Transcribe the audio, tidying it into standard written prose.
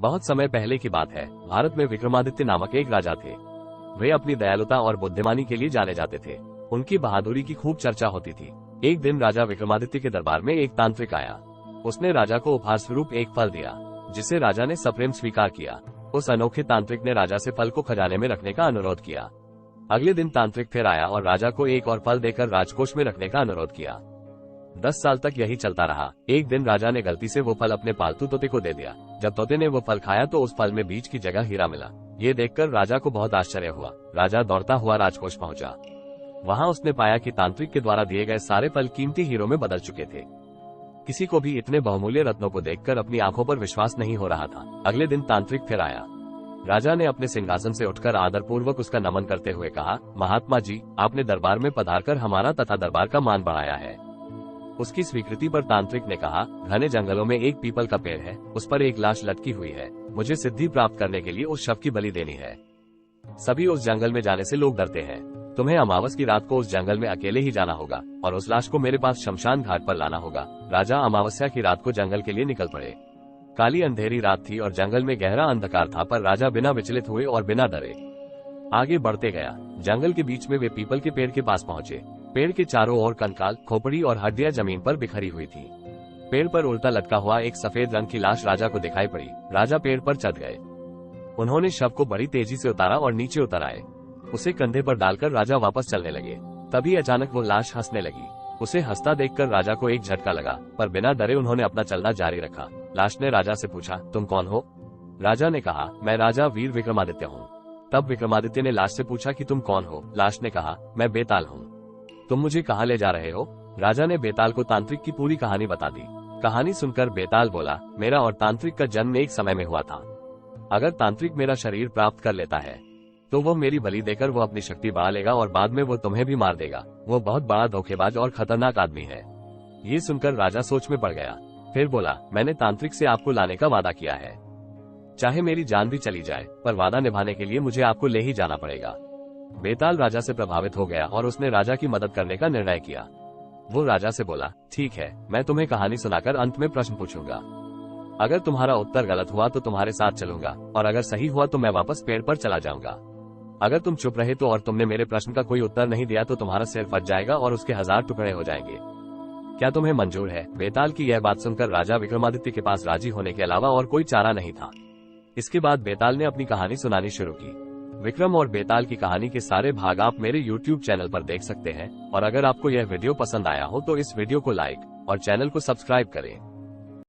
बहुत समय पहले की बात है। भारत में विक्रमादित्य नामक एक राजा थे। वे अपनी दयालुता और बुद्धिमानी के लिए जाने जाते थे। उनकी बहादुरी की खूब चर्चा होती थी। एक दिन राजा विक्रमादित्य के दरबार में एक तांत्रिक आया। उसने राजा को उपहार स्वरूप एक फल दिया, जिसे राजा ने सप्रेम स्वीकार किया। उस अनोखे तांत्रिक ने राजा से फल को खजाने में रखने का अनुरोध किया। अगले दिन तांत्रिक फिर आया और राजा को एक और फल देकर राजकोष में रखने का अनुरोध किया। 10 साल तक यही चलता रहा। एक दिन राजा ने गलती से वो फल अपने पालतू तोते को दे दिया। जब तोते ने वो फल खाया तो उस फल में बीज की जगह हीरा मिला। ये देखकर राजा को बहुत आश्चर्य हुआ। राजा दौड़ता हुआ राजकोष पहुंचा। वहां उसने पाया कि तांत्रिक के द्वारा दिए गए सारे फल कीमती हीरों में बदल चुके थे। किसी को भी इतने बहुमूल्य रत्नों को देखकर अपनी आंखों पर विश्वास नहीं हो रहा था। अगले दिन तांत्रिक फिर आया। राजा ने अपने सिंहासन से उठकर आदरपूर्वक उसका नमन करते हुए कहा, महात्मा जी, आपने दरबार में पधारकर हमारा तथा दरबार का मान बढ़ाया है। उसकी स्वीकृति पर तांत्रिक ने कहा, घने जंगलों में एक पीपल का पेड़ है, उस पर एक लाश लटकी हुई है। मुझे सिद्धि प्राप्त करने के लिए उस शव की बलि देनी है। सभी उस जंगल में जाने से लोग डरते हैं। तुम्हें अमावस की रात को उस जंगल में अकेले ही जाना होगा और उस लाश को मेरे पास शमशान घाट पर लाना होगा। राजा अमावस्या की रात को जंगल के लिए निकल पड़े। काली अंधेरी रात थी और जंगल में गहरा अंधकार था, पर राजा बिना विचलित हुए और बिना डरे आगे बढ़ते गया। जंगल के बीच में वे पीपल के पेड़ के पास पहुंचे। पेड़ के चारों ओर कंकाल, खोपड़ी और हड्डियां जमीन पर बिखरी हुई थी। पेड़ पर उल्टा लटका हुआ एक सफेद रंग की लाश राजा को दिखाई पड़ी। राजा पेड़ पर चढ़ गए। उन्होंने शव को बड़ी तेजी से उतारा और नीचे उतर आए। उसे कंधे पर डालकर राजा वापस चलने लगे। तभी अचानक वो लाश हंसने लगी। उसे हंसता देखकर राजा को एक झटका लगा, पर बिना डरे उन्होंने अपना चलना जारी रखा। लाश ने राजा से पूछा, तुम कौन हो? राजा ने कहा, मैं राजा वीर विक्रमादित्य हूँ। तब विक्रमादित्य ने लाश से पूछा कि तुम कौन हो? लाश ने कहा, मैं बेताल हूँ। तुम मुझे कहाँ ले जा रहे हो? राजा ने बेताल को तांत्रिक की पूरी कहानी बता दी। कहानी सुनकर बेताल बोला, मेरा और तांत्रिक का जन्म एक समय में हुआ था। अगर तांत्रिक मेरा शरीर प्राप्त कर लेता है तो वो मेरी बलि देकर वो अपनी शक्ति बढ़ा लेगा और बाद में वो तुम्हें भी मार देगा। वो बहुत बड़ा धोखेबाज और खतरनाक आदमी है। ये सुनकर राजा सोच में पड़ गया। फिर बोला, मैंने तांत्रिक से आपको लाने का वादा किया है। चाहे मेरी जान भी चली जाए, पर वादा निभाने के लिए मुझे आपको ले ही जाना पड़ेगा। बेताल राजा से प्रभावित हो गया और उसने राजा की मदद करने का निर्णय किया। वो राजा से बोला, ठीक है, मैं तुम्हें कहानी सुनाकर अंत में प्रश्न पूछूंगा। अगर तुम्हारा उत्तर गलत हुआ तो तुम्हारे साथ चलूंगा, और अगर सही हुआ तो मैं वापस पेड़ पर चला जाऊंगा। अगर तुम चुप रहे तो और तुमने मेरे प्रश्न का कोई उत्तर नहीं दिया तो तुम्हारा सिर फट जाएगा और उसके 1000 टुकड़े हो जाएंगे। क्या तुम्हें मंजूर है? बेताल की यह बात सुनकर राजा विक्रमादित्य के पास राजी होने के अलावा और कोई चारा नहीं था। इसके बाद बेताल ने अपनी कहानी सुनानी शुरू की। विक्रम और बेताल की कहानी के सारे भाग आप मेरे YouTube चैनल पर देख सकते हैं। और अगर आपको यह वीडियो पसंद आया हो तो इस वीडियो को लाइक और चैनल को सब्सक्राइब करें।